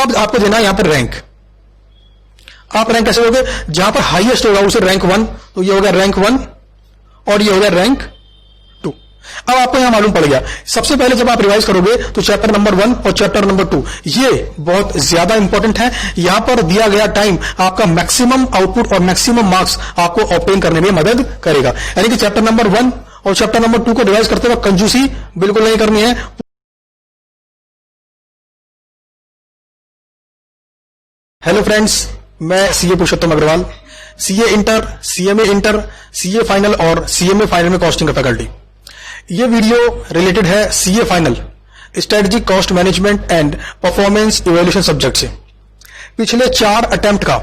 अब आपको देना है यहां पर रैंक। आप रैंक कैसे दोगे? जहां पर हाईएस्ट होगा उसे रैंक 1, तो ये हो गया रैंक 1 और ये हो गया रैंक 2। अब आपको यहां मालूम पड़ गया। सबसे पहले जब आप रिवाइज करोगे तो चैप्टर नंबर 1 और चैप्टर नंबर 2 ये बहुत ज्यादा इंपॉर्टेंट है। यहां पर दिया गया टाइम आपका मैक्सिमम आउटपुट और मैक्सिमम मार्क्स आपको ऑब्टेन करने में मदद करेगा। यानी कि चैप्टर नंबर 1 और चैप्टर नंबर 2 को रिवाइज करते वक्त कंजूसी बिल्कुल नहीं करनी है। हेलो फ्रेंड्स, मैं CA Purushottam Agarwal, CA inter, CMA inter, CA final और सीएमए फाइनल में कॉस्टिंग का फैकल्टी। ये वीडियो रिलेटेड है CA final strategic cost management and performance evaluation subject से। पिछले 4 अटेम्प्ट का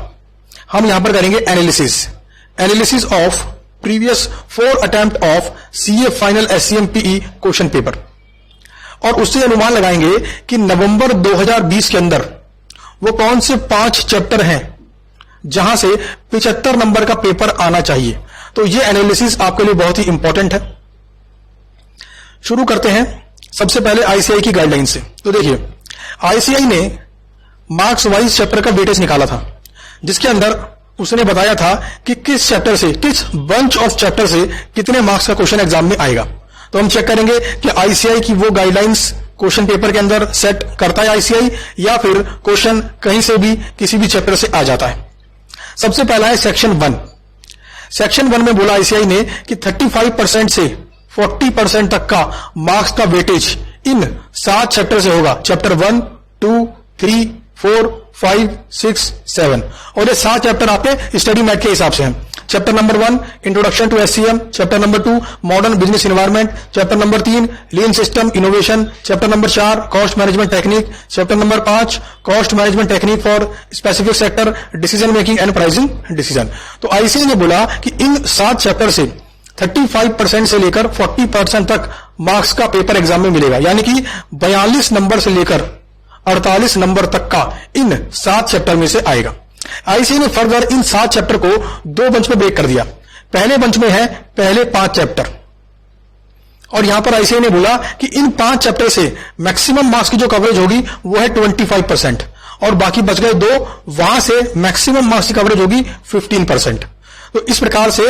हम यहां पर करेंगे analysis of previous 4 attempt of CA final SCMPE question paper, और उससे अनुमान लगाएंगे कि नवंबर 2020 के अंदर वो कौन से 5 चैप्टर हैं जहां से 75 नंबर का पेपर आना चाहिए। तो ये एनालिसिस आपके लिए बहुत ही इंपॉर्टेंट है। शुरू करते हैं सबसे पहले आईसीआई की गाइडलाइन से। तो देखिए, आईसीआई ने मार्क्स वाइज चैप्टर का वेटेज निकाला था, जिसके अंदर उसने बताया था कि किस चैप्टर से, किस बंच ऑफ चैप्टर से कितने मार्क्स का क्वेश्चन एग्जाम में आएगा। तो हम चेक करेंगे कि आईसीआई की वो गाइडलाइंस क्वेश्चन पेपर के अंदर सेट करता है आईसीआई, या फिर क्वेश्चन कहीं से भी किसी भी चैप्टर से आ जाता है। सबसे पहला है सेक्शन 1। सेक्शन 1 में बोला आईसीआई ने कि 35% से 40% तक का मार्क्स का वेटेज इन 7 चैप्टर से होगा। चैप्टर 1, 2, 3, 4, 5, 6, 7, और ये 7 चैप्टर आपके स्टडी मैट के हिसाब से हैं। Chapter number 1 introduction to SCM, chapter number 2 modern business environment, chapter number 3 lean system innovation, chapter number 4 cost management technique, chapter number 5 cost management technique for specific sector, decision making and pricing decision. तो ICI ने बोला कि इन 7 chapter से 35% से लेकर 40% तक marks का paper exam में मिलेगा। यानी कि 42 नंबर से लेकर 48 नंबर तक का इन 7 चैप्टर में से आएगा। आईसीआई ने फर्दर इन 7 चैप्टर को 2 बंच में ब्रेक कर दिया। पहले बंच में है पहले 5 चैप्टर, और यहां पर आईसीआई ने बोला कि इन 5 चैप्टर से मैक्सिमम मार्क्स की जो कवरेज होगी वो है 25%, और बाकी बच गए 2, वहां से मैक्सिमम मार्क्स की कवरेज होगी 15%। तो इस प्रकार से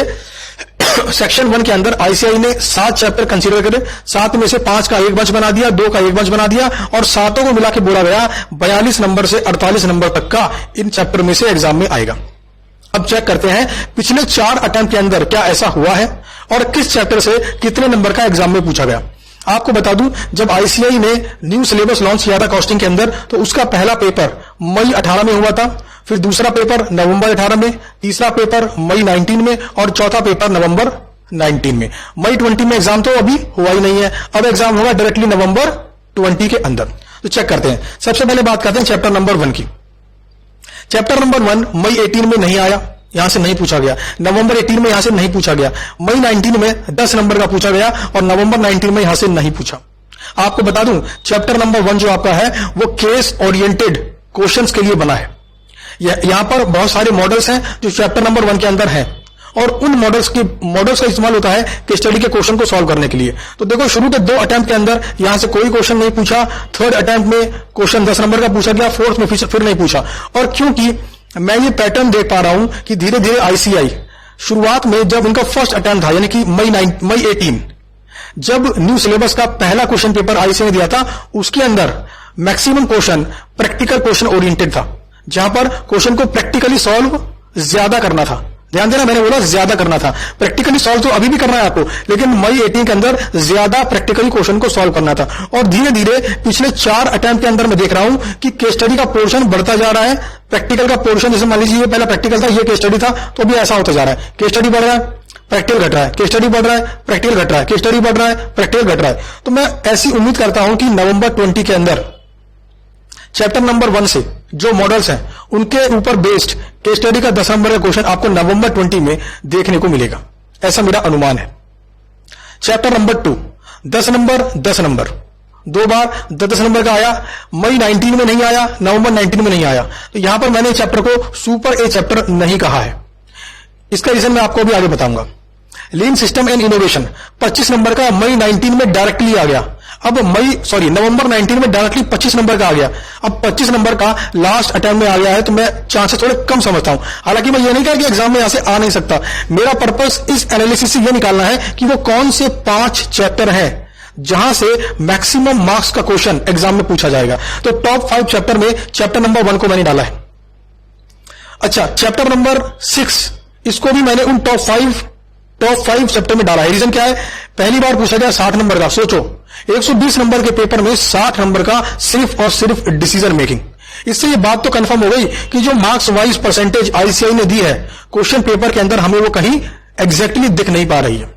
सेक्शन 1 के अंदर आईसीआई ने 7 चैप्टर कंसीडर करे, 7 में से 5 का एक बंच बना दिया, 2 का एक बंच बना दिया, और 7 को मिला के बोला गया 42 नंबर से 48 नंबर तक का इन चैप्टर में से एग्जाम में आएगा। अब चेक करते हैं पिछले 4 अटेम्प्ट के अंदर क्या ऐसा हुआ है और किस चैप्टर से कितने नंबर का एग्जाम में पूछा गया। आपको बता दूं, जब आईसीआई ने न्यू सिलेबस लॉन्च किया था कॉस्टिंग के अंदर, तो उसका पहला पेपर मई 18 में हुआ था, फिर दूसरा पेपर नवंबर 18 में, तीसरा पेपर मई 19 में, और चौथा पेपर नवंबर 19 में। मई 20 में एग्जाम तो अभी हुआ ही नहीं है, अब एग्जाम होगा डायरेक्टली नवंबर 20 के अंदर। तो चेक करते हैं। सबसे पहले बात करते हैं चैप्टर नंबर 1 की। चैप्टर नंबर 1 मई 18 में नहीं आया, यहां से नहीं पूछा गया। नवंबर 18 में यहां से नहीं पूछा गया। मई 19 में 10 नंबर का पूछा गया, और नवंबर 19 में यहां से नहीं पूछा। आपको बता दूं, चैप्टर नंबर 1 जो आपका है वो केस ओरिएंटेड क्वेश्चंस के लिए बना है। यहां पर बहुत सारे मॉडल्स हैं जो चैप्टर नंबर 1 के अंदर हैं, और उन मॉडल्स का इस्तेमाल होता है केस स्टडी के क्वेश्चन को सॉल्व करने के लिए। तो देखो, शुरू के 2 अटेम्प्ट के अंदर यहां से कोई क्वेश्चन नहीं पूछा, 3rd अटेम्प्ट में क्वेश्चन 10 नंबर का पूछा गया, 4th में फिर नहीं पूछा। और क्योंकि मैं ये पैटर्न देख पा रहा हूं कि धीरे धीरे आईसीआई शुरुआत में जब उनका फर्स्ट अटेम्प्ट था, यानी कि मई 18, जब न्यू सिलेबस का पहला क्वेश्चन पेपर आईसीआई ने दिया था, उसके अंदर maximum question practical question oriented था, जहां पर क्वेश्चन को प्रैक्टिकली सॉल्व ज्यादा करना था। ध्यान देना, मैंने बोला ज्यादा करना था। प्रैक्टिकली सॉल्व तो अभी भी करना है आपको, लेकिन मई 18 के अंदर ज्यादा प्रैक्टिकली क्वेश्चन को सॉल्व करना था। और धीरे धीरे पिछले 4 अटेम्प्ट के अंदर मैं देख रहा हूं कि केस स्टडी का पोर्शन बढ़ता जा रहा है। प्रैक्टिकल का पोर्शन, जैसे मान लीजिए ये पहला प्रैक्टिकल था, ये केस स्टडी था, तो अभी ऐसा होता जा रहा है। केस स्टडी बढ़ रहा है, प्रैक्टिकल घट रहा है, केस स्टडी बढ़ रहा है, प्रैक्टिकल घट रहा है, केस स्टडी बढ़ रहा है, प्रैक्टिकल घट रहा है। तो मैं ऐसी उम्मीद करता हूं कि नवंबर 20 के अंदर चैप्टर नंबर 1 से जो मॉडल्स हैं उनके ऊपर बेस्ड केस स्टडी का 10 नंबर का क्वेश्चन आपको नवंबर 20 में देखने को मिलेगा, ऐसा मेरा अनुमान है। चैप्टर नंबर 2 10 नंबर 2 बार 10 नंबर का आया, मई 19 में नहीं आया, नवंबर 19 में नहीं आया। तो यहां पर मैंने चैप्टर को सुपर ए चैप्टर नहीं कहा है। इसका रीजन मैं आपको भी आगे बताऊंगा। लीन सिस्टम एंड इनोवेशन 25 नंबर का मई 19 में डायरेक्टली आ गया। अब नवंबर 19 में डायरेक्टली 25 नंबर का आ गया। अब 25 नंबर का लास्ट अटेम्प्ट में आ गया है, तो मैं चांसेस थोड़े कम समझता हूं। हालांकि मैं ये नहीं कह कि एग्जाम में यहां से आ नहीं सकता, मेरा पर्पस इस एनालिसिस से ये निकालना है कि वो कौन से 5 चैप्टर हैं जहां से मैक्सिमम मार्क्स का क्वेश्चन एग्जाम में पूछा जाएगा। तो टॉप 5 चैप्टर में चैप्टर नंबर 1 को मैंने डाला है। अच्छा, चैप्टर नंबर 6 इसको भी मैंने उन टॉप 5 चैप्टर में डाला है। रीजन क्या है? पहली बार पूछा गया 60 नंबर का। सोचो 120 नंबर के पेपर में 60 नंबर का सिर्फ और सिर्फ डिसीजन मेकिंग। इससे ये बात तो कंफर्म हो गई कि जो मार्क्स वाइज परसेंटेज आईसीआई ने दी है क्वेश्चन पेपर के अंदर, हमें वो कहीं एग्जैक्टली दिख नहीं पा रही है।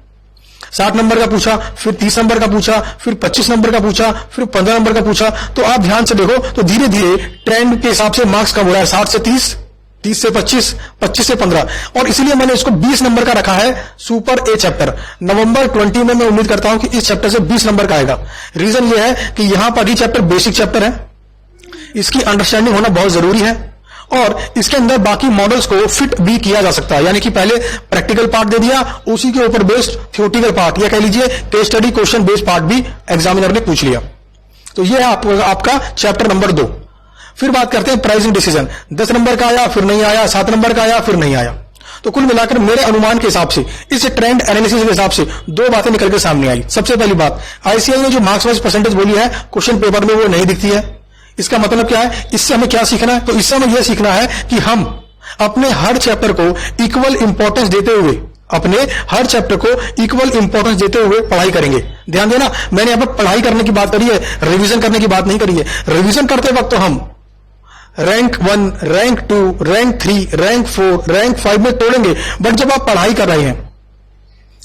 60 नंबर का पूछा, फिर 30 नंबर का पूछा, फिर 25 नंबर का पूछा, फिर 15 नंबर का पूछा। तो आप ध्यान से देखो तो धीरे धीरे ट्रेंड के हिसाब से मार्क्स कम हो रहा है। 60 से 30, 30 से 25, 25 से 15, और इसलिए मैंने इसको 20 नंबर का रखा है सुपर ए चैप्टर। नवंबर 20 में मैं उम्मीद करता हूं कि इस चैप्टर से 20 नंबर का आएगा। रीजन ये है कि यहां पर ये चैप्टर बेसिक चैप्टर है, इसकी अंडरस्टैंडिंग होना बहुत जरूरी है, और इसके अंदर बाकी मॉडल्स को फिट भी किया जा सकता है। यानी कि पहले प्रैक्टिकल पार्ट दे दिया, उसी के ऊपर बेस्ड थ्योरेटिकल पार्ट या कह लीजिए case study question based part भी एग्जामिनर ने पूछ लिया। तो यह है आपका चैप्टर नंबर 2। फिर बात करते हैं प्राइसिंग डिसीजन। 10 नंबर का आया, फिर नहीं आया, 7 नंबर का आया, फिर नहीं आया। तो कुल मिलाकर मेरे अनुमान के हिसाब से, इस ट्रेंड एनालिसिस के हिसाब से 2 बातें निकल के सामने आई। सबसे पहली बात, आईसीआई ने जो मार्क्स वाइज परसेंटेज बोली है क्वेश्चन पेपर में वो नहीं दिखती है। इसका मतलब क्या है? इससे हमें क्या सीखना है? तो इससे हमें यह सीखना है कि हम अपने हर चैप्टर को इक्वल इंपॉर्टेंस देते हुए पढ़ाई करेंगे। ध्यान देना, मैंने यहां पर पढ़ाई करने की बात करी है, रिवीजन करने की बात नहीं करी है। रिवीजन करते वक्त तो हम rank 1, rank 2, rank 3, rank 4, rank 5 में तोड़ेंगे। बट जब आप पढ़ाई कर रहे हैं,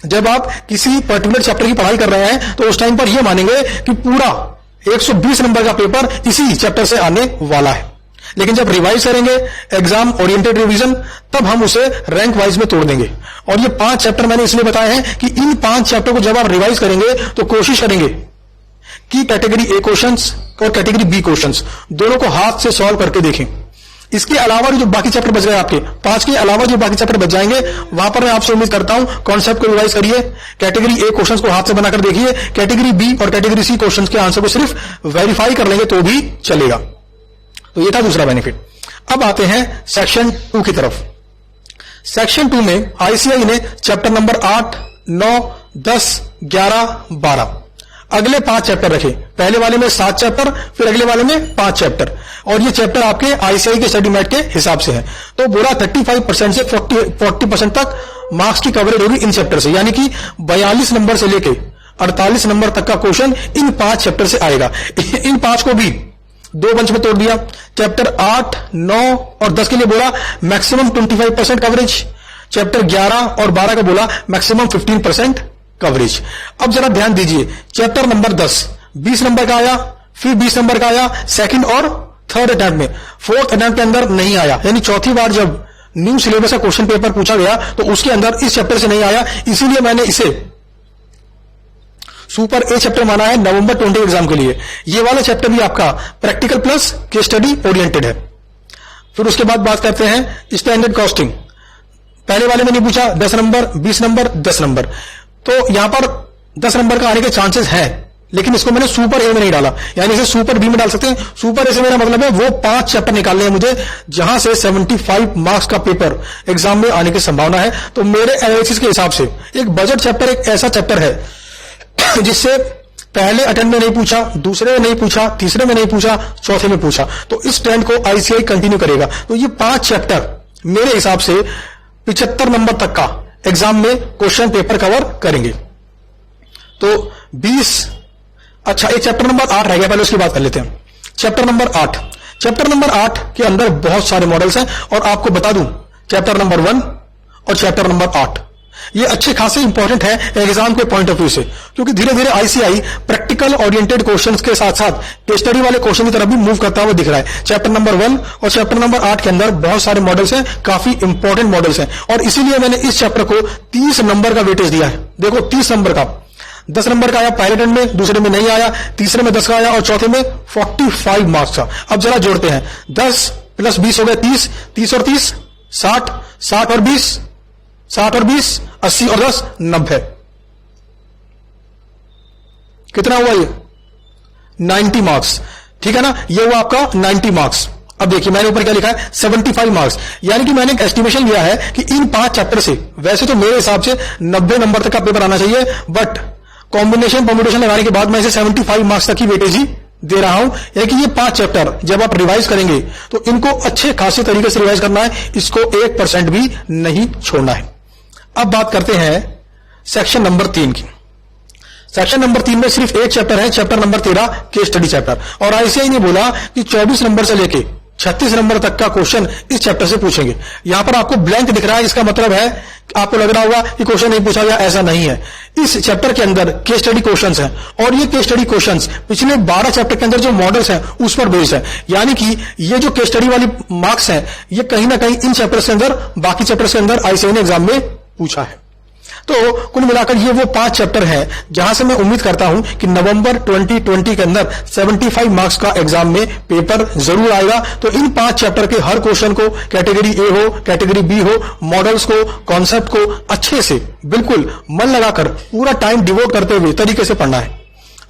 जब आप किसी पर्टिकुलर चैप्टर की पढ़ाई कर रहे हैं, तो उस टाइम पर यह मानेंगे कि पूरा 120 नंबर का पेपर इसी चैप्टर से आने वाला है। लेकिन जब रिवाइज करेंगे, एग्जाम ओरिएंटेड रिवीजन, तब हम उसे रैंक वाइज में तोड़ देंगे। और ये 5 चैप्टर मैंने इसलिए बताए हैं कि इन 5 चैप्टर को जब आप रिवाइज करेंगे तो कोशिश करेंगे कि कैटेगरी ए क्वेश्चंस और कैटेगरी बी क्वेश्चंस दोनों को हाथ से सॉल्व करके देखें। इसके अलावा जो बाकी चैप्टर बच गए आपके 5 के अलावा जो बाकी चैप्टर बच जाएंगे, वहां पर मैं आपसे उम्मीद करता हूं कॉन्सेप्ट को रिवाइज करिए, कैटेगरी ए क्वेश्चंस को हाथ से बनाकर देखिए, कैटेगरी बी और कैटेगरी सी क्वेश्चंस के आंसर को सिर्फ वेरीफाई कर लेंगे तो भी चलेगा। तो ये था दूसरा बेनिफिट। अब आते हैं सेक्शन 2 की तरफ। सेक्शन 2 में आईसीआई ने चैप्टर नंबर 8, 9, 10, 11, 12 अगले 5 चैप्टर रखे। पहले वाले में 7 चैप्टर, फिर अगले वाले में 5 चैप्टर, और ये चैप्टर आपके आईसीआई के स्टडी मैट के हिसाब से है। तो बोला 35% से 40% तक मार्क्स की कवरेज होगी इन चैप्टर से। यानी कि 42 नंबर से लेके 48 नंबर तक का क्वेश्चन इन 5 चैप्टर से आएगा। इन 5 को भी 2 बंच में तोड़ दिया। चैप्टर 8, 9 और 10 के लिए बोला मैक्सिमम 25% कवरेज, चैप्टर 11 और 12 का बोला मैक्सिमम 15% कवरेज। अब जरा ध्यान दीजिए, चैप्टर नंबर 10 20 नंबर का आया, फिर 20 नंबर का आया सेकंड और थर्ड अटेम्प्ट में। फोर्थ अटेम्प्ट के अंदर नहीं आया, यानी चौथी बार जब न्यू सिलेबस का क्वेश्चन पेपर पूछा गया तो उसके अंदर इस चैप्टर से नहीं आया। इसीलिए मैंने इसे सुपर ए चैप्टर माना है नवंबर 20 एग्जाम के लिए। यह वाला चैप्टर भी आपका practical plus case study oriented है। फिर उसके बाद बात करते हैं स्टैंडर्ड कॉस्टिंग। पहले वाले में नहीं पूछा 10 नंबर, 20 नंबर, 10 नंबर, तो यहां पर 10 नंबर का आने के चांसेस है, लेकिन इसको मैंने सुपर ए में नहीं डाला, यानी इसे सुपर बी में डाल सकते हैं। सुपर ए से मेरा मतलब है वो 5 चैप्टर निकालने हैं मुझे जहां से 75 मार्क्स का पेपर एग्जाम में आने की संभावना है। तो मेरे एनालिसिस के हिसाब से एक बजट चैप्टर एक ऐसा चैप्टर है जिससे पहले अटेम्प्ट में नहीं पूछा, दूसरे में नहीं पूछा, तीसरे में नहीं पूछा, चौथे में पूछा। तो इस ट्रेंड को आईसीआई कंटिन्यू करेगा। तो ये 5 चैप्टर मेरे हिसाब से 75 नंबर तक का एग्जाम में क्वेश्चन पेपर कवर करेंगे। तो 20, अच्छा एक चैप्टर नंबर 8 रह गया, पहले उसकी बात कर लेते हैं। चैप्टर नंबर 8, चैप्टर नंबर 8 के अंदर बहुत सारे मॉडल्स हैं, और आपको बता दूं चैप्टर नंबर 1 और चैप्टर नंबर 8 ये अच्छे खासे इंपॉर्टेंट है एग्जाम के पॉइंट ऑफ व्यू से, क्योंकि धीरे धीरे आईसीआई प्रैक्टिकल ओरिएंटेड क्वेश्चंस के साथ साथ केस स्टडी वाले क्वेश्चन की तरफ भी मूव करता हुआ दिख रहा है। चैप्टर नंबर 1 और चैप्टर नंबर 8 के अंदर बहुत सारे मॉडल्स हैं, काफी इंपॉर्टेंट मॉडल्स हैं, और इसीलिए मैंने इस चैप्टर को 30 नंबर का वेटेज दिया है। देखो 30 नंबर का, 10 नंबर का आया पहले अटेम्प्ट में, दूसरे में नहीं आया, तीसरे में 10 का आया और चौथे में 45 मार्क्स का। अब जरा जोड़ते हैं, 10 + 20 हो गया 30, 30 और 30 60, 60 और 20 60 और 20 80 और 10 90। कितना हुआ ये? 90 मार्क्स, ठीक है ना, ये हुआ आपका 90 मार्क्स। अब देखिए मैंने ऊपर क्या लिखा है 75 मार्क्स, यानी कि मैंने एक एस्टिमेशन लिया है कि इन 5 चैप्टर से वैसे तो मेरे हिसाब से 90 नंबर तक का पेपर आना चाहिए, बट कॉम्बिनेशन परम्यूटेशन लगाने के बाद मैं इसे 75 मार्क्स तक की वेटेज ही दे रहा हूं। यानी कि ये 5 चैप्टर जब आप रिवाइज करेंगे तो इनको अच्छे खासे तरीके से रिवाइज करना है, इसको 1% भी नहीं छोड़ना है। अब बात करते हैं सेक्शन नंबर 3 की। सेक्शन नंबर 3 में सिर्फ एक चैप्टर है, chapter number 13 case study chapter, और आईसीआई ने बोला कि 24 नंबर से लेके 36 नंबर तक का क्वेश्चन इस चैप्टर से पूछेंगे। यहां पर आपको ब्लैंक दिख रहा है, इसका मतलब है आपको लग रहा होगा कि क्वेश्चन नहीं पूछा गया, ऐसा नहीं है। इस चैप्टर के अंदर केस स्टडी क्वेश्चंस हैं, और ये केस स्टडी क्वेश्चंस पिछले 12 चैप्टर के अंदर जो मॉडल्स हैं उस पर बेस्ड है। यानी कि ये जो केस स्टडी वाली मार्क्स हैं ये कहीं ना कहीं इन चैप्टर्स के अंदर, बाकी चैप्टर्स के अंदर आईसीआई ने एग्जाम में पूछा है। तो कुल मिलाकर ये वो 5 चैप्टर हैं जहां से मैं उम्मीद करता हूं कि नवंबर 2020 के अंदर 75 मार्क्स का एग्जाम में पेपर जरूर आएगा। तो इन 5 चैप्टर के हर क्वेश्चन को, कैटेगरी ए हो, कैटेगरी बी हो, मॉडल्स को, कॉन्सेप्ट को अच्छे से बिल्कुल मन लगाकर पूरा टाइम डिवोट करते हुए तरीके से पढ़ना है।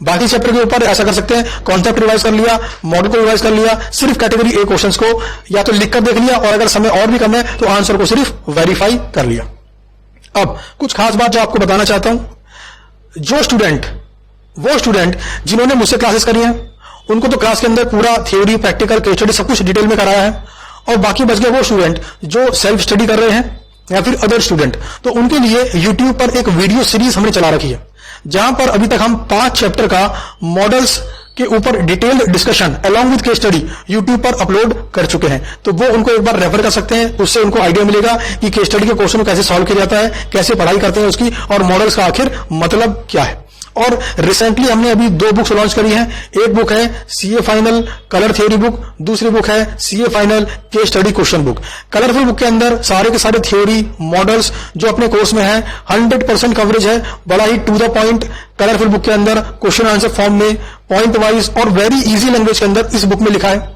बाकी चैप्टर के ऊपर ऐसा कर सकते हैं, कॉन्सेप्ट रिवाइज कर लिया, मॉडल को रिवाइज कर लिया, सिर्फ कैटेगरी ए क्वेश्चंस को या तो लिखकर देख लिया, और अगर समय और भी कम है तो आंसर को सिर्फ वेरीफाई कर लिया। अब कुछ खास बात जो आपको बताना चाहता हूं, वो स्टूडेंट जिन्होंने मुझसे क्लासेस करी हैं उनको तो क्लास के अंदर पूरा थ्योरी, प्रैक्टिकल, केस स्टडी सब कुछ डिटेल में कराया है, और बाकी बच गए वो स्टूडेंट जो सेल्फ स्टडी कर रहे हैं या फिर अदर स्टूडेंट। तो उनके लिए यूट्यूब पर एक वीडियो सीरीज हमने चला रखी है जहां पर अभी तक हम 5 चैप्टर का मॉडल्स के ऊपर detailed discussion along with case study YouTube पर अपलोड कर चुके हैं। तो वो उनको एक बार रेफर कर सकते हैं, उससे उनको आइडिया मिलेगा कि केस स्टडी के क्वेश्चन को कैसे सॉल्व किया जाता है, कैसे पढ़ाई करते हैं उसकी, और मॉडल्स का आखिर मतलब क्या है। और रिसेंटली हमने अभी 2 बुक्स लॉन्च करी हैं। एक बुक है CA final colour theory book, दूसरी बुक है CA final case study question book. Colourful book के अंदर सारे के सारे थ्योरी, मॉडल्स जो अपने कोर्स में है 100% कवरेज है, बड़ा ही to the point. Colourful book के अंदर क्वेश्चन आंसर फॉर्म में पॉइंट वाइज और वेरी इजी लैंग्वेज के अंदर इस बुक में लिखा है।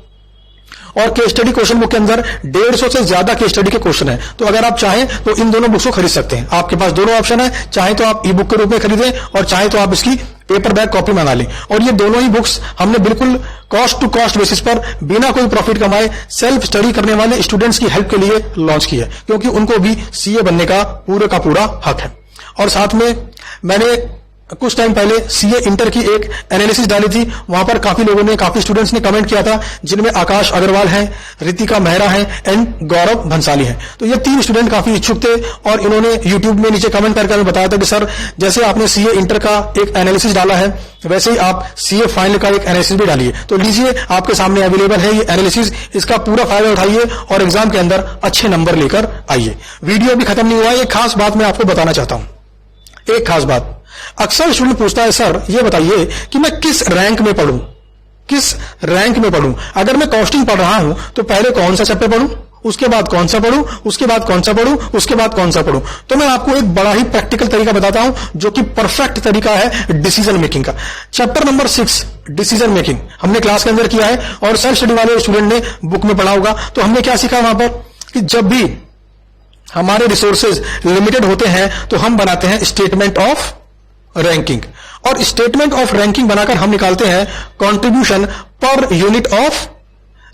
और केस स्टडी क्वेश्चन बुक के अंदर 150 से ज्यादा केस स्टडी के क्वेश्चन है। तो अगर आप चाहें तो इन दोनों बुक्स को खरीद सकते हैं। आपके पास दोनों ऑप्शन है, चाहे तो आप ई बुक के रूप में खरीदें और चाहे तो आप इसकी पेपर बैक कॉपी मंगा लें। और ये दोनों ही बुक्स हमने बिल्कुल कॉस्ट टू कॉस्ट बेसिस पर बिना कोई प्रॉफिट कमाए सेल्फ स्टडी करने वाले स्टूडेंट्स की हेल्प के लिए लॉन्च की है, क्योंकि उनको भी सीए बनने का पूरा हक है। और साथ में मैंने कुछ टाइम पहले सीए इंटर की एक एनालिसिस डाली थी, वहां पर काफी लोगों ने, काफी स्टूडेंट्स ने कमेंट किया था, जिनमें आकाश अग्रवाल हैं, रितिका मेहरा हैं एंड गौरव भंसाली हैं। तो ये 3 स्टूडेंट काफी इच्छुक थे और इन्होंने यूट्यूब में नीचे कमेंट करके हमें बताया था कि सर जैसे आपने सीए इंटर का एक एनालिसिस डाला है वैसे ही आप सीए फाइनल का एक एनालिसिस भी डालिए। तो लीजिए, आपके सामने अवेलेबल है ये एनालिसिस, इसका पूरा फायदा उठाइए और एग्जाम के अंदर अच्छे नंबर लेकर आइए। वीडियो भी खत्म नहीं हुआ, एक खास बात मैं आपको बताना चाहता हूं। एक खास बात, अक्सर स्टूडेंट पूछता है सर ये बताइए कि मैं किस रैंक में पढ़ूं, किस रैंक में पढ़ूं। अगर मैं कॉस्टिंग पढ़ रहा हूं तो पहले कौन सा चैप्टर पढ़ूं, उसके बाद कौन सा पढ़ूं, उसके बाद कौन सा पढ़ूं, उसके बाद कौन सा पढ़ूं। तो मैं आपको एक बड़ा ही प्रैक्टिकल तरीका बताता हूं जो कि परफेक्ट तरीका है डिसीजन मेकिंग का। चैप्टर नंबर 6 डिसीजन मेकिंग हमने क्लास के अंदर किया है और सेल्फ स्टडी वाले स्टूडेंट ने बुक में पढ़ा होगा। तो हमने क्या सीखा वहां पर कि जब भी हमारे रिसोर्सेज लिमिटेड होते हैं तो हम बनाते हैं स्टेटमेंट ऑफ रैंकिंग, और स्टेटमेंट ऑफ रैंकिंग बनाकर हम निकालते हैं contribution per unit of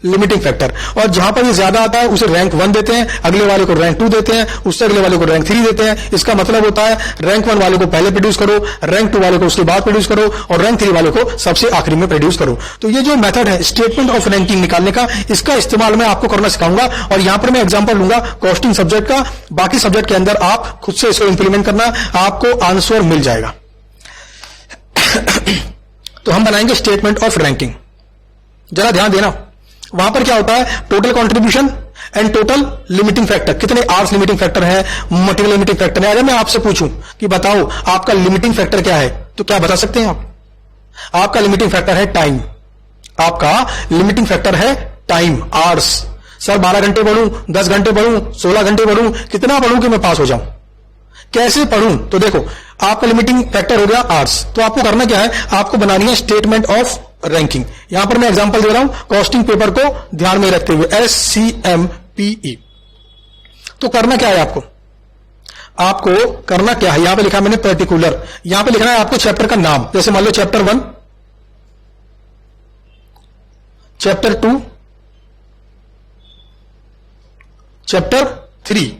limiting factor. और जहां पर ये ज्यादा आता है उसे रैंक 1 देते हैं, अगले वाले को रैंक 2 देते हैं, उससे अगले वाले को रैंक 3 देते हैं। इसका मतलब होता है रैंक 1 वाले को पहले प्रोड्यूस करो, रैंक 2 वाले को उसके बाद प्रोड्यूस करो और रैंक 3 वाले को सबसे आखिरी में प्रोड्यूस करो। तो ये जो मेथड है स्टेटमेंट ऑफ रैंकिंग निकालने का, इसका इस्तेमाल मैं आपको करना सिखाऊंगा। और यहां पर मैं एग्जांपल लूंगा कॉस्टिंग सब्जेक्ट का, बाकी सब्जेक्ट के अंदर आप खुद से इसको इंप्लीमेंट करना, आपको आंसर मिल जाएगा। तो हम बनाएंगे स्टेटमेंट ऑफ रैंकिंग। जरा ध्यान देना, वहां पर क्या होता है total contribution and total limiting factor, कितने आवर्स लिमिटिंग फैक्टर है, मटेरियल लिमिटिंग फैक्टर है। अगर मैं आपसे पूछूं कि बताओ आपका लिमिटिंग फैक्टर क्या है, तो क्या बता सकते हैं आप? आपका लिमिटिंग फैक्टर है टाइम, आपका लिमिटिंग फैक्टर है टाइम, आवर्स। सर 12 घंटे पढ़ूं, 10 घंटे पढ़ूं, 16 घंटे पढ़ूं, कितना पढ़ूं कि मैं पास हो जाऊं, कैसे पढ़ूं? तो देखो आपका लिमिटिंग फैक्टर हो गया आवर्स, तो आपको करना क्या है, आपको बनानी है स्टेटमेंट ऑफ रैंकिंग। यहां पर मैं एग्जांपल दे रहा हूं कॉस्टिंग पेपर को ध्यान में रखते हुए, SCMPE। तो करना क्या है आपको, आपको करना क्या है, यहां पे लिखा मैंने पर्टिकुलर, यहां पे लिखना है आपको चैप्टर का नाम। जैसे मान लो चैप्टर 1 चैप्टर 2, चैप्टर 3।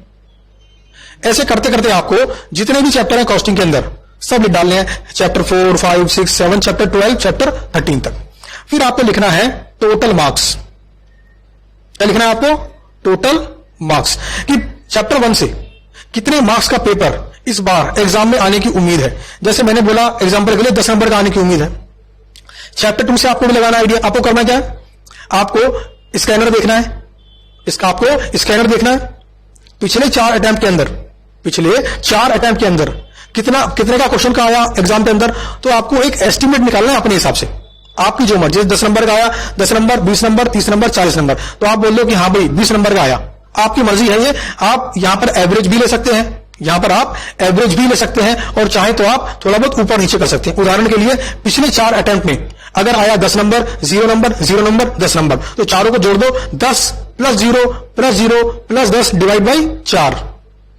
ऐसे करते करते आपको जितने भी चैप्टर हैं कॉस्टिंग के अंदर सब लिख डालने हैं, चैप्टर 4, 5, 6, 7, चैप्टर 12, चैप्टर 13 तक। फिर आपको लिखना है टोटल मार्क्स। क्या लिखना है आपको? टोटल मार्क्स, कि चैप्टर 1 से कितने मार्क्स का पेपर इस बार एग्जाम में आने की उम्मीद है। जैसे मैंने बोला एग्जाम्पल के लिए 10 नंबर का आने की उम्मीद है। चैप्टर 2 से आपको भी लगाना आइडिया। आपको करना क्या है? आपको स्कैनर देखना है, इसका आपको स्कैनर देखना है। पिछले 4 अटेम्प्ट के अंदर कितने का क्वेश्चन का आया एग्जाम के अंदर, तो आपको एक एस्टिमेट निकालना है अपने हिसाब से, आपकी जो मर्जी। 10 नंबर का आया, 10 नंबर, 20 नंबर, 30 नंबर, 40 नंबर, तो आप बोल लो कि हाँ भाई 20 नंबर का आया। आपकी मर्जी है ये। आप यहां पर एवरेज भी ले सकते हैं, और चाहे तो आप थोड़ा बहुत ऊपर नीचे कर सकते हैं। उदाहरण के लिए पिछले 4 अटेम्प्ट में अगर आया 10 नंबर, 0 नंबर, 0 नंबर, 10 नंबर, तो चारों को जोड़ दो, 10 + 0 + 0 + 10 / 4,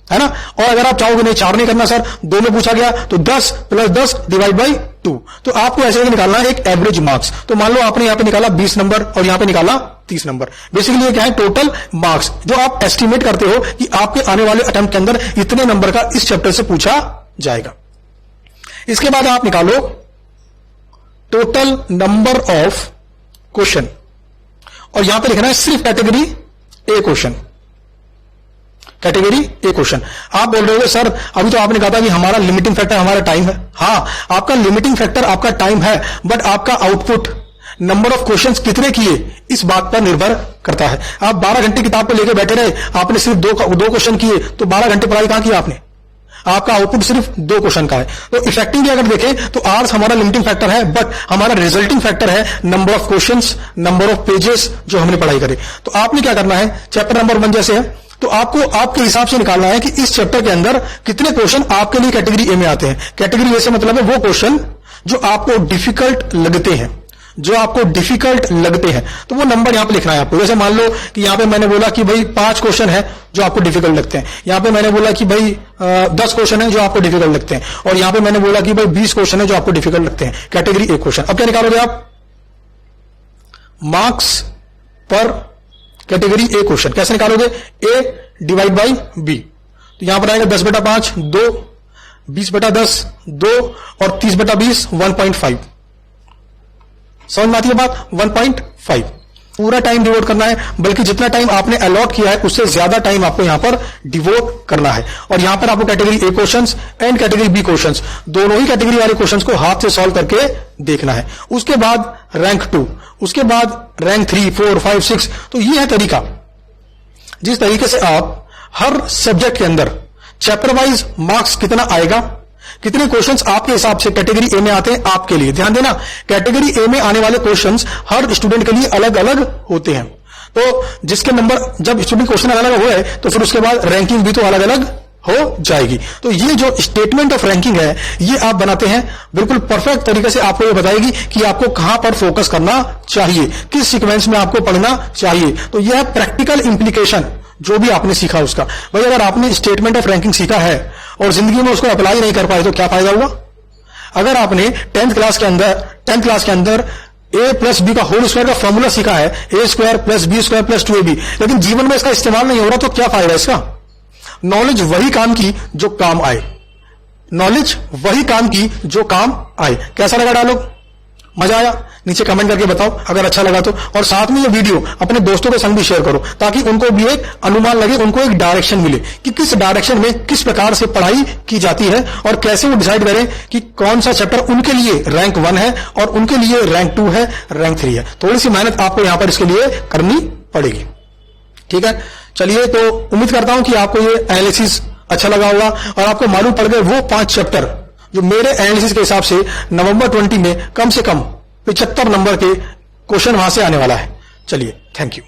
है ना। और अगर आप चाहोगे नहीं 4 नहीं करना सर, 2 में पूछा गया, तो 10 + 10 / 2, तो आपको ऐसे निकालना है एक एवरेज मार्क्स। तो मान लो आपने यहां पे निकाला 20 नंबर और यहां पे निकाला 30 नंबर। बेसिकली ये क्या है? टोटल मार्क्स, जो आप एस्टिमेट करते हो कि आपके आने वाले अटेम्प्ट के अंदर इतने नंबर का इस चैप्टर से पूछा जाएगा। इसके बाद आप निकालो टोटल नंबर ऑफ क्वेश्चन, और यहां पे लिखना है सिर्फ category A question. Category A question. आप बोल रहे हो सर अभी तो आपने कहा था कि हमारा लिमिटिंग फैक्टर हमारा टाइम है। हाँ, आपका लिमिटिंग फैक्टर आपका टाइम है, बट आपका आउटपुट नंबर ऑफ क्वेश्चंस कितने किए इस बात पर निर्भर करता है। आप 12 घंटे किताब को लेकर बैठे रहे, आपने सिर्फ दो क्वेश्चन किए, तो 12 घंटे पढ़ाई कहां की आपने? आपका आउटपुट सिर्फ 2 क्वेश्चन का है। तो इफेक्टिवली अगर देखें तो आर्स हमारा लिमिटिंग फैक्टर है, बट हमारा रिजल्टिंग फैक्टर है number of questions, number of pages जो हमने पढ़ाई करे। तो आपने क्या करना है, चैप्टर नंबर 1 जैसे है, तो आपको आपके हिसाब से निकालना है कि इस चैप्टर के अंदर कितने क्वेश्चन आपके लिए कैटेगरी ए में आते हैं। कैटेगरी ए से मतलब है वो क्वेश्चन जो आपको डिफिकल्ट लगते हैं, तो वो नंबर यहां पे लिखना है आपको। जैसे मान लो कि यहां पे मैंने बोला कि भाई 5 क्वेश्चन है जो आपको डिफिकल्ट लगते हैं, यहां पे मैंने बोला कि भाई 10 क्वेश्चन है जो आपको डिफिकल्ट लगते हैं, और यहां पे मैंने बोला कि भाई 20 क्वेश्चन है जो आपको डिफिकल्ट लगते हैं। Category A question. अब क्या निकालोगे आप? मार्क्स पर कैटेगरी ए क्वेश्चन। कैसे निकालोगे? A / B। तो यहां पर आएगा 10/5 2, 20/10 2, और 30/20 1.5। समझ में आती है बात? 1.5 पूरा टाइम डिवोट करना है, बल्कि जितना टाइम आपने अलॉट किया है उससे ज्यादा टाइम आपको यहां पर डिवोट करना है। और यहां पर आपको category A questions and category B questions, दोनों ही कैटेगरी वाले क्वेश्चंस को हाथ से सॉल्व करके देखना है। उसके बाद रैंक 2, उसके बाद रैंक 3, 4, 5, 6। तो ये है तरीका, जिस तरीके से आप हर सब्जेक्ट के अंदर चैप्टर वाइज मार्क्स कितना आएगा, कितने क्वेश्चंस आपके हिसाब से कैटेगरी ए में आते हैं आपके लिए। ध्यान देना, कैटेगरी ए में आने वाले क्वेश्चंस हर स्टूडेंट के लिए अलग अलग होते हैं। तो जिसके नंबर, जब स्टूडेंट क्वेश्चन अलग अलग हुए तो फिर उसके बाद रैंकिंग भी तो अलग अलग हो जाएगी। तो ये जो स्टेटमेंट ऑफ रैंकिंग है ये आप बनाते हैं, बिल्कुल परफेक्ट तरीके से आपको ये बताएगी कि आपको कहां पर फोकस करना चाहिए, किस सीक्वेंस में आपको पढ़ना चाहिए। तो यह प्रैक्टिकल इंप्लीकेशन जो भी आपने सीखा उसका। भाई अगर आपने स्टेटमेंट ऑफ रैंकिंग सीखा है और जिंदगी में उसको अप्लाई नहीं कर पाए तो क्या फायदा हुआ? अगर आपने 10th क्लास के अंदर a + b का होल स्क्वायर का फॉर्मूला सीखा है, a² + b² + 2ab, लेकिन जीवन में इसका इस्तेमाल नहीं हो रहा, तो क्या फायदा इसका? नॉलेज वही काम की जो काम आए। कैसा लगा डायलॉग? मजा आया? नीचे कमेंट करके बताओ अगर अच्छा लगा तो। और साथ में ये वीडियो अपने दोस्तों के संग भी शेयर करो, ताकि उनको भी एक अनुमान लगे, उनको एक डायरेक्शन मिले कि किस डायरेक्शन में किस प्रकार से पढ़ाई की जाती है, और कैसे वो डिसाइड करें कि कौन सा चैप्टर उनके लिए रैंक 1 है और उनके लिए रैंक 2 है, रैंक 3 है। थोड़ी सी मेहनत आपको यहां पर इसके लिए करनी पड़ेगी। ठीक है, चलिए, तो उम्मीद करता हूं कि आपको ये एनालिसिस अच्छा लगा होगा और आपको मालूम पड़ गए वो 5 चैप्टर जो मेरे एनालिसिस के हिसाब से नवंबर 20 में कम से कम 75 नंबर के क्वेश्चन वहां से आने वाला है। चलिए, थैंक यू।